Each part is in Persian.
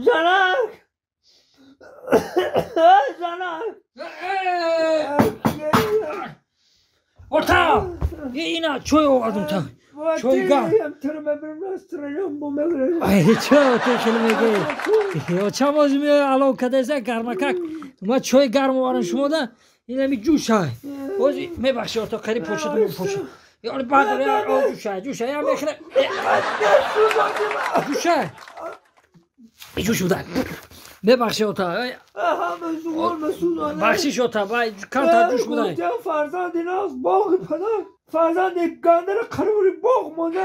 جانک جانک Orta! Yine çöy ovadım ta. Çöy ga. Ay çöy kelime gel. O çamozum ya alokadese garmakak. Ma çöy garm ovarın şumoda. Yine bir cuşay. O me bakşı orta kari poşetim poşet. Ya badır ya o cuşay ya mekre. Cuşay. Cuşuda. Me bakşı orta. Bakşiş orta. Bay kanta cuş buday. فرزند ناز باغ پدر فرزند گندر قربوری باغ مونده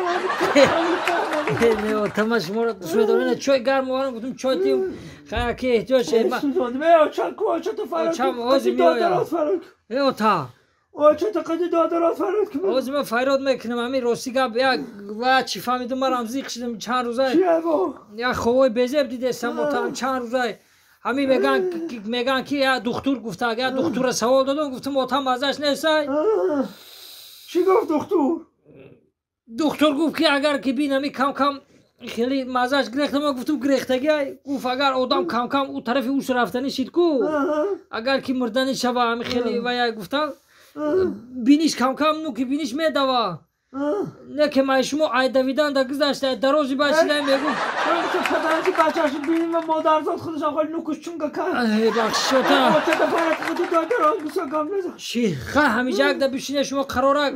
Ne o tamam şimdi söylediğine çöy garm ovarın gudum çöy diyeyim. Kaki ihtiyaç şey. سوزاندی به آچان کو آچان تو فراد Çam ozim ya. E o ta. آچان تو قدی دادرات فراد که O zaman fayrod mekinim ami Rosiga ya va çi famidim maram zikşdim çan ruzay. چیه با Ya khoy bezeb dide sam otam çan ruzay. Hami megan ki ya doktor gufta ya doktora savol dodum guftum otam azaş nesay. چی گفت دختور Doktor guf ki agar ki binami kam خیلی مزاج گرفتم ما گفتم گرفتگی گفت اگر آدم کم اون طرف اوش رفتنی شید کو اگر کی مردنی شبا همی خیلی و یا گفتم بینیش کم نو که بینیش میدوا نه که ما شما ای دویدن دا گذاشته دروزی باشیدن میگم تو پدرکی بچه‌شو بینیم و مادرزاد خودش آقای نوکش چونگا کرد بخشو تا آچان تو فراد خودی دادرات بسا گم نزا شیخه همیشه اگه دا بشینه شما قرارک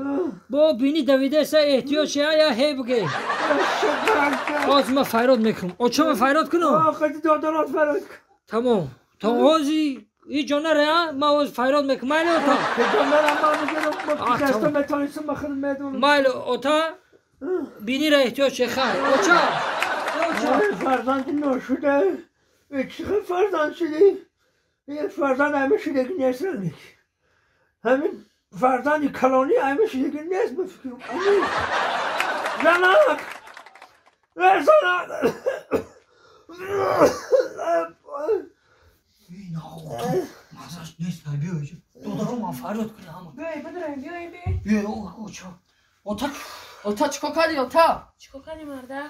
با بینی دویده سه احتیاج یا هی بگه باز ما فیراد میکنم او چه ما فیراد کنم قدی دادرات فراد تمام تا هازی ای جانه ره ما از فیراد میکنم مایل اوتا که جانر اما میگیرم با دستا متانیسم بخیر میدونم مایل اوتا بینی را احتیاج چه خواهد اوچا فرزندی نشده چقدر فرزند شدی یه فرزند همه شدگی نیست رنگ همین فرزندی کلانی همه شدگی نیست بفکرم زنک زنک این آقا مازش نیست بیایید دادارم ما فیراد کنم بیای اوچا اوتا اوتا چیکار کردی اوتا چیکار کردی مرده؟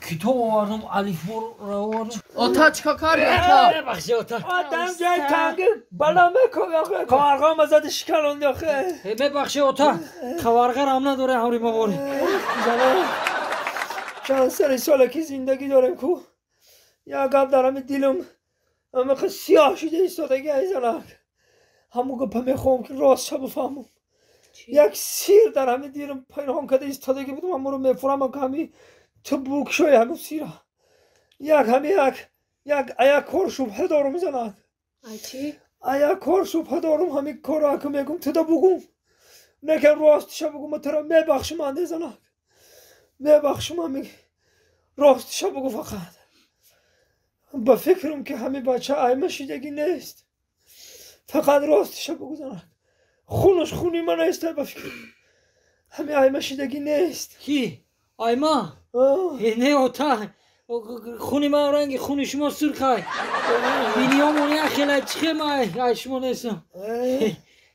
کتاب آوردم الف را آوردم اوتا چیکار کردی اوتا بخشی اوتا آدم جای تنگی بلا میکنی آخه کارگاه مزد شکلوندی آخه ببخشی اوتا خوارغه رام نداره همری ما باری زنک چند سری ساله که زندگی دارم کو یا قبل دارم دیلم اما که سیاه شده ایستادگی ای زنک همون گفت میخوام که راست شب بفهمم یک سیر در همه دیرم پنهان کده ایستادگی بودم همون رو میفرم که همی تو بوک شوی همون سیره یک کار شبه دارم زنک ای چی؟ یک کار شبه دارم همین کار که میگم تو دا بگم نکن راستش بگم ترا میبخشم انده زنک میبخشم همین راستش بگو فقط با فکرم که همین بچه ایمه شیدگی نیست فقط راستش بگو زنک خونش خونی من نیست با فکرم همین ایمه شیدگی نیست کی؟ آیما؟ نه اوتا خونی ما رنگی خونی شما سرخای بینیامونی اخیلی چیخه ما ای شما نیستم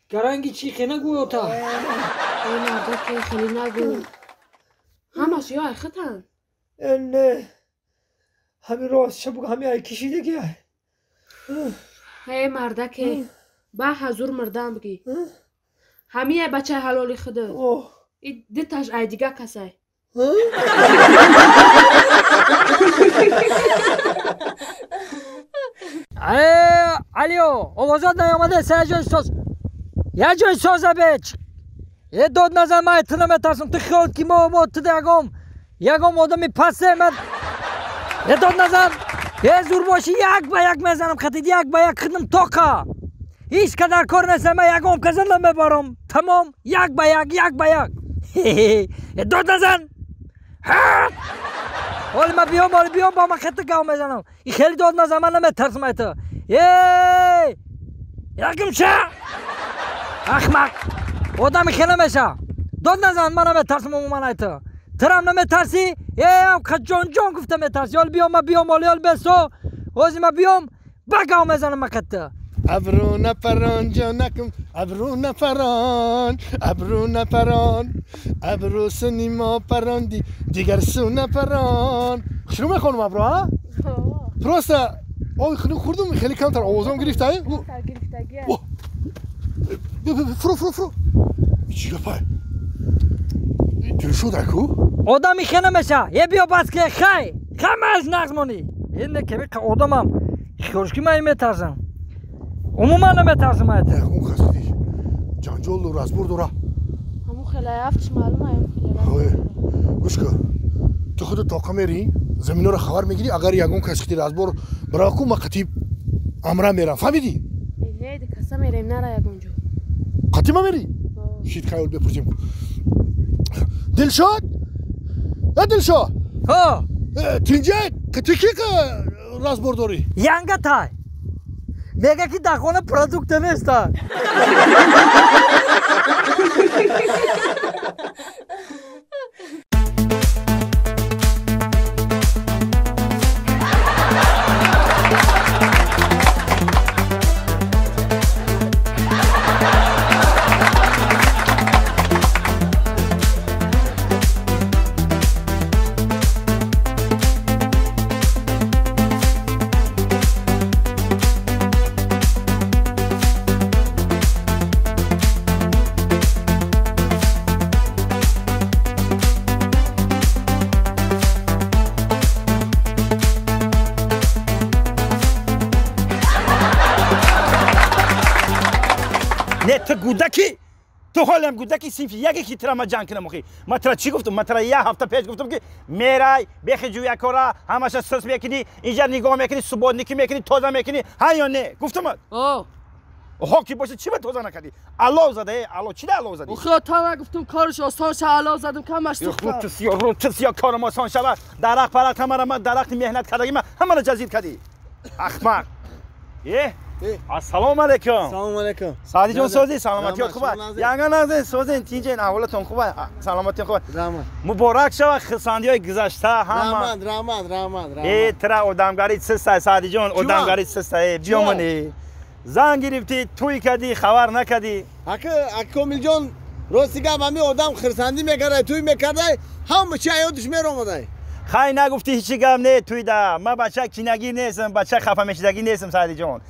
گرنگی چیخه نگو اوتا ای مرده که خیلی نگو همش یا اخطن نه همین راستش بگو همین ای کشیدگی ای مرده که با حضور مردم بگی همین بچه حلالی خوده ای دیتش ای دیگه کسای علیو آوازات نیامده سه جای ساز یه جای سازه بیچ یه داد نزن من اتنه ترسم تو خیال که ما تو یکم آدمی پسه من یه داد نزن یه زور باشی یک به یک میزنم خطید یک به یک خدم تاقه هیچ که در کار نیست من یکم کزندم ببارم تمام یک به یک یه داد نزن حالا من بیام با من خطه گاو میزنم این خیلی داد نزن من نمیترسم ایتا یکم چه اخمق آدمی خیلی نمیشه داد نزن من نمیترسم من ایتا ترم نمیترسی که جان گفته میترسی حالا بیام حالا بسو حالا من بیام با گاو میزنم من خطه ابرو نپران جانکم ابرو نپران ابرو نپران ابرو سنیما پراندی دیگر سو نپران شروع میخونم ابرو ها درسته آی خیلی خوردم خیلی کمتر آوازم گرفته فرو چی گفته دل شده کو Odam ikene meşa. Ye biyo baske khay. Khamaz nazmoni. Yine kemi odamam. Xoşki may metarzam. Umuman metarzam ayet. اون خستی جانجول رو راز برد را همون خلایفتش معلومه اوه گوش کن تو خودت طاقه میری زمین رو خبر میگیری اگر یگون خستی راز بر براکو ما قطیب امرا میرم فهمیدی نه دی کسا میریم نرا یگونجو قطیب میری شید خیال بپرسیم دلشاد دلشاد Ha. تینجه قطیکی که راز برداری Yanga tay. Mega ki dakona produkte nesta. نه تو گودکی تو حالم گودکی صرف یکی ترا ما جان کنم مخی ما ترا چی گفتم ما ترا یه هفته پیش گفتم که میرای بخی جویا کارا همش سس میکنی اینجا نگاه میکنی سبودنیکی میکنی توزا میکنی ها یا نه گفتم ها کی باشه چی به توزا نکردی الله زده الله چی ده الله زدی خدا تا نگفتم کارش آسان شه علاوه زدم کمش روتس یا کار ما آسان شود درخت پرخت همه ما درخت مهنت کردگی ما همه را جزیر کردی احمق السلام علیکم سلام علیکم سعدی جان سوزی سلامتی خوبه یانگا نازن سوزین تینجین احوالتون خوبه سلامتی خوبه مبارک شود خساندی های گذشته همه رحمت ای ترا اودامگاری سسته سعدی جان اودامگاری سسته بیامونی زنگ گرفتی توی کردی خبر نکردی اکه کامل جان روسیگا همی آدم خرسندی میکرده توی میکرده همه چی یادش میرومده خای نگفتی هیچی گم نه توی ده من بچه کینگیر نیستم بچه خفه میشدگی نیستم سعدی جان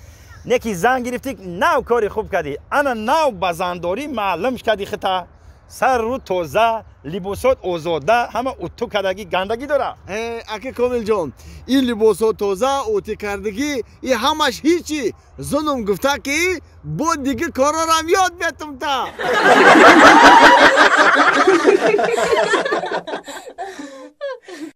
نکی زنگ گرفتی نو کاری خوب کردی انا نو بزنداری معلوم کردی خطا سر رو توزه لباسات اوزاده همه اوتو کردگی گندگی داره اکه کامل جان این لباسات توزه اوتی کردگی این همش هیچی زنم گفته که با دیگه کارا رو هم یاد بیتم تا